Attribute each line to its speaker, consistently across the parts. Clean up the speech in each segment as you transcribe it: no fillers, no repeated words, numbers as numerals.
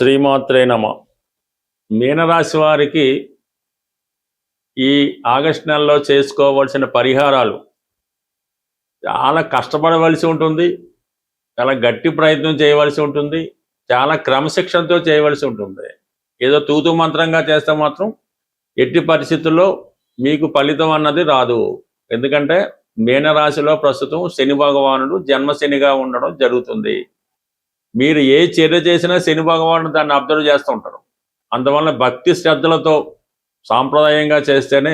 Speaker 1: శ్రీమాత్రే నమ. మీనరాశి వారికి ఈ ఆగస్టు నెలలో చేసుకోవాల్సిన పరిహారాలు చాలా కష్టపడవలసి ఉంటుంది, చాలా గట్టి ప్రయత్నం చేయవలసి ఉంటుంది, చాలా క్రమశిక్షణతో చేయవలసి ఉంటుంది. ఏదో తూతు మంత్రంగా చేస్తే మాత్రం ఎట్టి పరిస్థితుల్లో మీకు ఫలితం అన్నది రాదు. ఎందుకంటే మీనరాశిలో ప్రస్తుతం శని భగవానుడు జన్మశనిగా ఉండడం జరుగుతుంది. మీరు ఏ చర్య చేసినా శని భగవానుడు దాన్ని అబ్జర్వ్ చేస్తూ ఉంటారు. అందువల్ల భక్తి శ్రద్ధలతో సాంప్రదాయంగా చేస్తేనే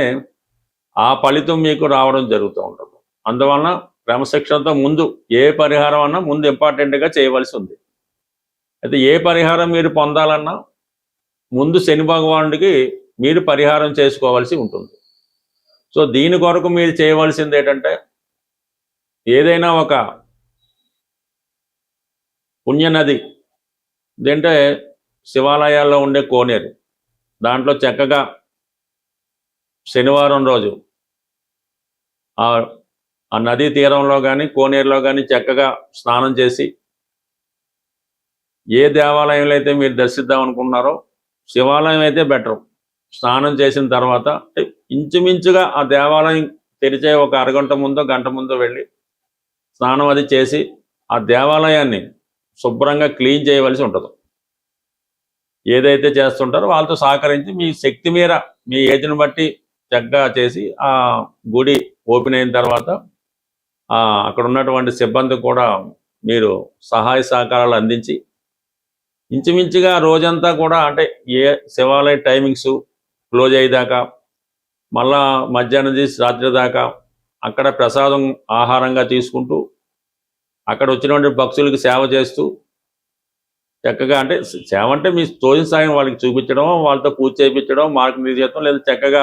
Speaker 1: ఆ ఫలితం మీకు రావడం జరుగుతూ ఉంటుంది. అందువలన క్రమశిక్షణతో ముందు ఏ పరిహారం అన్నా ముందు ఇంపార్టెంట్గా చేయవలసి ఉంది. అయితే ఏ పరిహారం మీరు పొందాలన్నా ముందు శని భగవానుడికి మీరు పరిహారం చేసుకోవాల్సి ఉంటుంది. సో దీని కొరకు మీరు చేయవలసింది ఏంటంటే, ఏదైనా ఒక పుణ్యనది ఇదేంటే శివాలయాల్లో ఉండే కోనేరు, దాంట్లో చక్కగా శనివారం రోజు ఆ నదీ తీరంలో కానీ కోనేరులో కానీ చక్కగా స్నానం చేసి, ఏ దేవాలయంలో అయితే మీరు దర్శిద్దాం అనుకుంటున్నారో శివాలయం అయితే బెటరు. స్నానం చేసిన తర్వాత ఇంచుమించుగా ఆ దేవాలయం తెరిచే ఒక అరగంట ముందో గంట ముందో వెళ్ళి స్నానం అది చేసి ఆ దేవాలయాన్ని శుభ్రంగా క్లీన్ చేయవలసి ఉంటుంది. ఏదైతే చేస్తుంటారో వాళ్ళతో సహకరించి మీ శక్తి మేర మీ ఏజ్ని బట్టి చక్కగా చేసి ఆ గుడి ఓపెన్ అయిన తర్వాత అక్కడ ఉన్నటువంటి సిబ్బంది కూడా మీరు సహాయ సహకారాలు అందించి ఇంచుమించుగా రోజంతా కూడా, అంటే ఏ శివాలయ టైమింగ్స్ క్లోజ్ అయ్యేదాకా, మళ్ళా మధ్యాహ్నం చేసి రాత్రి దాకా అక్కడ ప్రసాదం ఆహారంగా తీసుకుంటూ అక్కడ వచ్చినటువంటి భక్తులకి సేవ చేస్తూ చక్కగా, అంటే సేవ అంటే మీ తోచిన సాయం వాళ్ళకి చూపించడం, వాళ్ళతో పూజ చేయించడం, మార్గనిర్దేశం, లేదా చక్కగా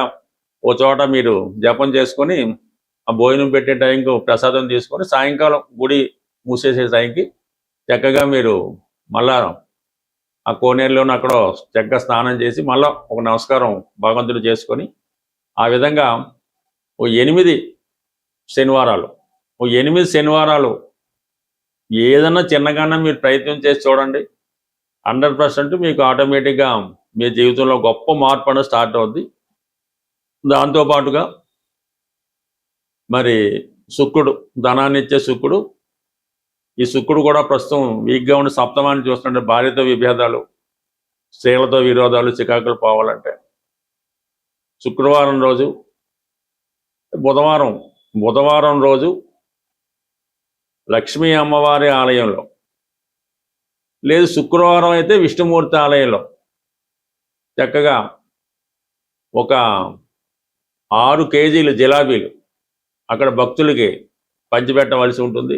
Speaker 1: ఓ చోట మీరు జపం చేసుకొని ఆ భోజనం పెట్టే టైంకి ప్రసాదం తీసుకొని సాయంకాలం గుడి మూసేసే టైంకి చక్కగా మీరు మళ్ళా ఆ కోనేరులోనే అక్కడ చక్కగా స్నానం చేసి మళ్ళీ ఒక నమస్కారం భగవంతుడు చేసుకొని, ఆ విధంగా ఓ 8 శనివారాలు ఏదన్నా చిన్నగానే మీరు ప్రయత్నం చేసి చూడండి. 100% మీకు ఆటోమేటిక్గా మీ జీవితంలో గొప్ప మార్పు అనేది స్టార్ట్ అవుద్ది. దాంతోపాటుగా మరి శుక్రుడు, ధనాన్ని ఇచ్చే శుక్రుడు, ఈ శుక్రుడు కూడా ప్రస్తుతం వీక్గా ఉండి సప్తమాన్ని చూస్తుంటే భార్యతో విభేదాలు, స్త్రీలతో విరోధాలు, చికాకులు పోవాలంటే శుక్రవారం రోజు, బుధవారం రోజు లక్ష్మీ అమ్మవారి ఆలయంలో, లేదు శుక్రవారం అయితే విష్ణుమూర్తి ఆలయంలో చక్కగా ఒక 6 కేజీలు జిలాబీలు అక్కడ భక్తులకి పంచిపెట్టవలసి ఉంటుంది.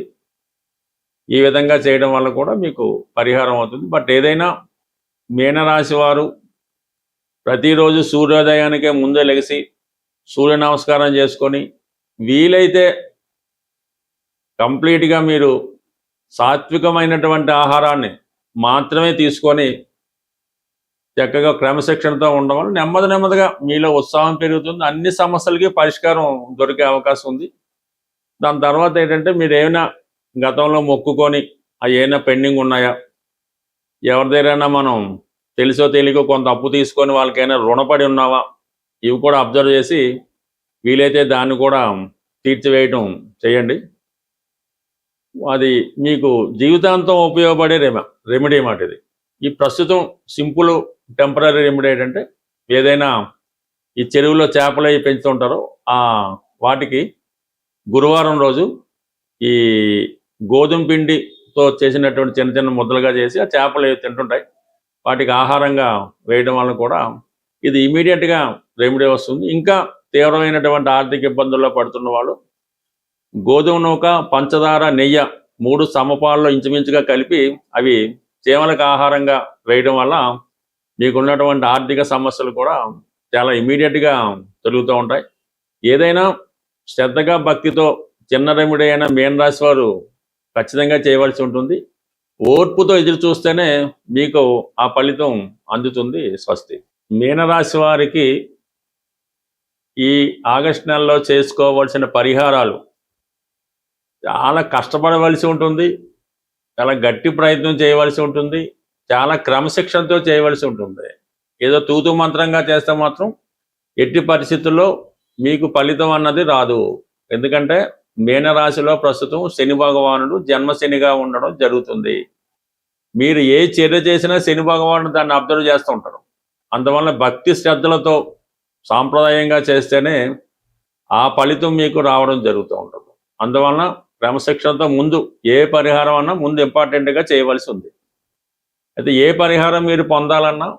Speaker 1: ఈ విధంగా చేయడం వల్ల కూడా మీకు పరిహారం అవుతుంది. బట్ ఏదైనా మీనరాశి వారు ప్రతిరోజు సూర్యోదయానికే ముందే లెగిసి సూర్య నమస్కారం చేసుకొని, వీలైతే కంప్లీట్గా మీరు సాత్వికమైనటువంటి ఆహారాన్ని మాత్రమే తీసుకొని చక్కగా క్రమశిక్షణతో ఉండడం వల్ల నెమ్మదిగా మీలో ఉత్సాహం పెరుగుతుంది. అన్ని సమస్యలకి పరిష్కారం దొరికే అవకాశం ఉంది. దాని తర్వాత ఏంటంటే, మీరు ఏమైనా గతంలో మొక్కుకొని అవి ఏమైనా పెండింగ్ ఉన్నాయా, ఎవరి దగ్గరైనా మనం తెలుసో తెలియకో కొంత అప్పు తీసుకొని వాళ్ళకైనా రుణపడి ఉన్నావా, ఇవి కూడా అబ్జర్వ్ చేసి వీలైతే దాన్ని కూడా తీర్చివేయటం చేయండి. అది మీకు జీవితాంతం ఉపయోగపడే రెమెడీ మాట ఇది. ఈ ప్రస్తుతం సింపుల్ టెంపరీ రెమెడీ ఏంటంటే, ఏదైనా ఈ చెరువులో చేపలు అవి పెంచుతుంటారో వాటికి గురువారం రోజు ఈ గోధుమ పిండితో చేసినటువంటి చిన్న చిన్న ముద్దలుగా చేసి ఆ చేపలు తింటుంటాయి, వాటికి ఆహారంగా వేయడం వల్ల కూడా ఇది ఇమీడియట్గా రెమెడీ వస్తుంది. ఇంకా తీవ్రమైనటువంటి ఆర్థిక ఇబ్బందుల్లో పడుతున్న వాళ్ళు గోధుమ నూక, పంచదార, నెయ్యి 3 సమపాల్లో ఇంచుమించుగా కలిపి అవి చీమలకు ఆహారంగా వేయడం వల్ల మీకున్నటువంటి ఆర్థిక సమస్యలు కూడా చాలా ఇమీడియట్గా తొలుగుతూ ఉంటాయి. ఏదైనా శ్రద్ధగా భక్తితో చిన్న రెమెడీ అయినా మీనరాశి వారు ఖచ్చితంగా చేయవలసి ఉంటుంది. ఓర్పుతో ఎదురు చూస్తేనే మీకు ఆ ఫలితం అందుతుంది. స్వస్తి. మీనరాశి వారికి ఈ ఆగస్టు నెలలో చేసుకోవాల్సిన పరిహారాలు చాలా కష్టపడవలసి ఉంటుంది, చాలా గట్టి ప్రయత్నం చేయవలసి ఉంటుంది, చాలా క్రమశిక్షణతో చేయవలసి ఉంటుంది. ఏదో తూతు మంత్రంగా చేస్తే మాత్రం ఎట్టి పరిస్థితుల్లో మీకు ఫలితం అన్నది రాదు. ఎందుకంటే మీనరాశిలో ప్రస్తుతం శని భగవానుడు జన్మశనిగా ఉండడం జరుగుతుంది. మీరు ఏ చర్య చేసినా శని భగవానుడు దాన్ని అబ్జర్వ్ చేస్తూ ఉంటారు. అందువల్ల భక్తి శ్రద్ధలతో సాంప్రదాయంగా చేస్తేనే ఆ ఫలితం మీకు రావడం జరుగుతూ ఉంటుంది. అందువలన క్రమశిక్షణతో ముందు ఏ పరిహారం అన్నా ముందు ఇంపార్టెంట్గా చేయవలసి ఉంది. అయితే ఏ పరిహారం మీరు పొందాలన్నా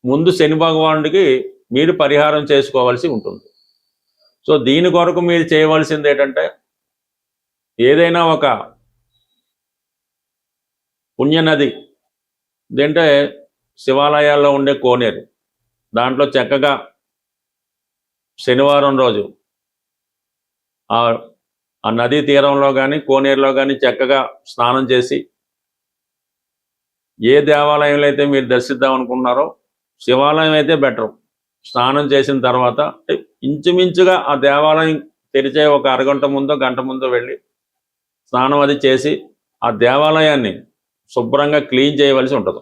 Speaker 1: ముందు శని భగవానుడికి మీరు పరిహారం చేసుకోవాల్సి ఉంటుంది. సో దీని కొరకు మీరు చేయవలసింది ఏంటంటే, ఏదైనా ఒక పుణ్యనది ఇదంటే శివాలయాల్లో ఉండే కోనేరు, దాంట్లో చక్కగా శనివారం రోజు ఆ నదీ తీరంలో కానీ కోనేరులో కానీ చక్కగా స్నానం చేసి, ఏ దేవాలయంలో అయితే మీరు దర్శిద్దాం అనుకుంటున్నారో శివాలయం అయితే బెటర్. స్నానం చేసిన తర్వాత ఇంచుమించుగా ఆ దేవాలయం తెరిచే ఒక అరగంట ముందో గంట ముందో వెళ్ళి స్నానం అది చేసి ఆ దేవాలయాన్ని శుభ్రంగా క్లీన్ చేయవలసి ఉంటుంది.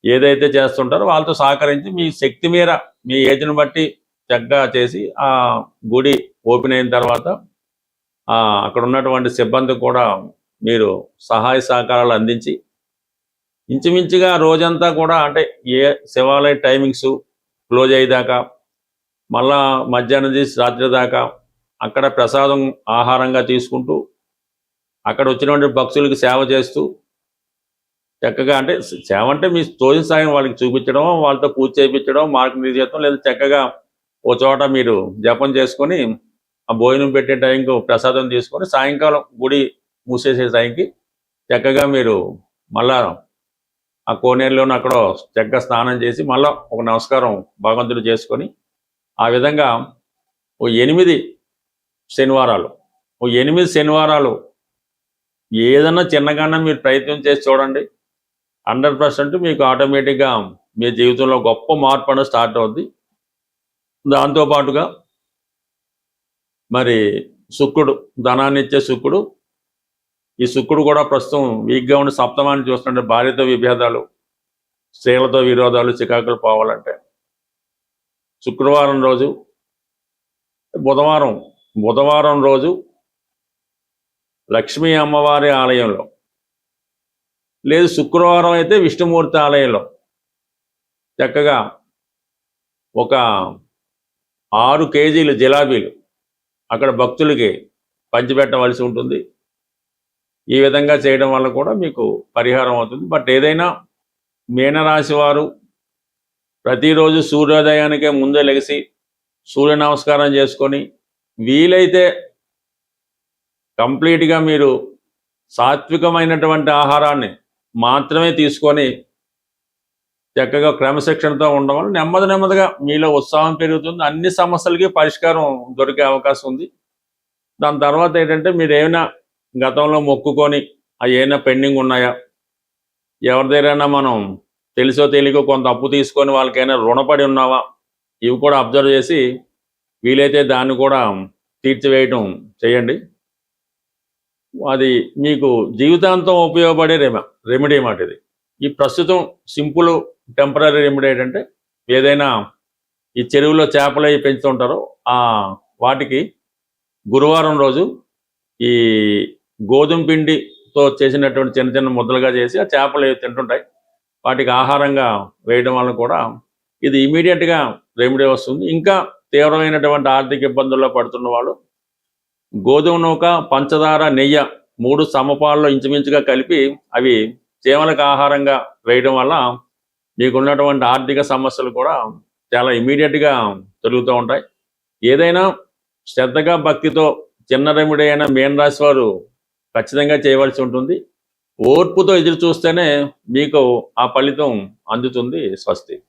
Speaker 1: ఏదైతే చేస్తుంటారో వాళ్ళతో సహకరించి మీ శక్తి మేర మీ ఏజ్ని బట్టి చక్కగా చేసి ఆ గుడి ఓపెన్ అయిన తర్వాత అక్కడ ఉన్నటువంటి సిబ్బంది కూడా మీరు సహాయ సహకారాలు అందించి ఇంచుమించుగా రోజంతా కూడా అంటే ఏ శివాలయ టైమింగ్స్ క్లోజ్ అయ్యేదాకా మళ్ళా మధ్యాహ్నం చేసి రాత్రి దాకా అక్కడ ప్రసాదం ఆహారంగా తీసుకుంటూ అక్కడ వచ్చినటువంటి భక్తులకి సేవ చేస్తూ చక్కగా అంటే సేవ అంటే మీ తోచిన సాయం వాళ్ళకి చూపించడం, వాళ్ళతో పూజ చేయించడం, మార్గనిర్దేశం, లేదా చక్కగా ఓ చోట మీరు జపం చేసుకొని ఆ భోజనం పెట్టే టైంకి ప్రసాదం తీసుకొని సాయంకాలం గుడి మూసేసే టైంకి చక్కగా మీరు మళ్ళా ఆ కోనేరులోనే అక్కడ చక్కగా స్నానం చేసి మళ్ళీ ఒక నమస్కారం భగవంతుడు చేసుకొని ఆ విధంగా ఓ 8 శనివారాలు ఏదన్నా చిన్నగానే మీరు ప్రయత్నం చేసి చూడండి. 100% మీకు ఆటోమేటిక్గా మీ జీవితంలో గొప్ప మార్పు అనేది స్టార్ట్ అవుద్ది. దాంతోపాటుగా మరి శుక్రుడు, ధనాన్ని ఇచ్చే శుక్రుడు, ఈ శుక్రుడు కూడా ప్రస్తుతం వీక్గా ఉండి సప్తమాన్ని చూస్తుంటే భార్యతో విభేదాలు, స్త్రీలతో విరోధాలు, చికాకులు పోవాలంటే శుక్రవారం రోజు, బుధవారం రోజు లక్ష్మీ అమ్మవారి ఆలయంలో, లేదు శుక్రవారం అయితే విష్ణుమూర్తి ఆలయంలో చక్కగా ఒక 6 కేజీలు జిలాబీలు అక్కడ భక్తులకి పంచిపెట్టవలసి ఉంటుంది. ఈ విధంగా చేయడం వల్ల కూడా మీకు పరిహారం అవుతుంది. బట్ ఏదైనా మీనరాశి వారు ప్రతిరోజు సూర్యోదయానికే ముందే లెగిసి సూర్య నమస్కారం చేసుకొని వీలైతే కంప్లీట్గా మీరు సాత్వికమైనటువంటి ఆహారాన్ని మాత్రమే తీసుకొని చక్కగా క్రమశిక్షణతో ఉండడం వల్ల నెమ్మదిగా మీలో ఉత్సాహం పెరుగుతుంది. అన్ని సమస్యలకి పరిష్కారం దొరికే అవకాశం ఉంది. దాని తర్వాత ఏంటంటే మీరు ఏమైనా గతంలో మొక్కుకొని అవి ఏమైనా పెండింగ్ ఉన్నాయా, ఎవరి దగ్గరైనా మనం తెలుసో తెలియకో కొంత అప్పు తీసుకొని వాళ్ళకైనా రుణపడి ఉన్నావా, ఇవి కూడా అబ్జర్వ్ చేసి వీలైతే దాన్ని కూడా తీర్చివేయటం చేయండి. అది మీకు జీవితాంతం ఉపయోగపడే రెమెడీ మాట ఇది. ఈ ప్రస్తుతం సింపుల్ టెంపరీ రెమెడీ ఏంటంటే, ఏదైనా ఈ చెరువులో చేపలు అవి పెంచుతుంటారో వాటికి గురువారం రోజు ఈ గోధుమ పిండితో చేసినటువంటి చిన్న చిన్న ముద్దలుగా చేసి ఆ చేపలు అవి తింటుంటాయి, వాటికి ఆహారంగా వేయడం వల్ల కూడా ఇది ఇమీడియట్గా రెమెడీ వస్తుంది. ఇంకా తీవ్రమైనటువంటి ఆర్థిక ఇబ్బందుల్లో పడుతున్న వాళ్ళు గోధుమ నూక, పంచదార, నెయ్యి 3 సమపాల్లో ఇంచుమించుగా కలిపి అవి చీమలకు ఆహారంగా వేయడం వల్ల మీకున్నటువంటి ఆర్థిక సమస్యలు కూడా చాలా ఇమీడియట్గా తొలుగుతూ ఉంటాయి. ఏదైనా శ్రద్ధగా భక్తితో చిన్న రెమెడీ అయినా మీనరాశి వారు ఖచ్చితంగా చేయవలసి ఉంటుంది. ఓర్పుతో ఎదురు చూస్తేనే మీకు ఆ ఫలితం అందుతుంది. స్వస్తి.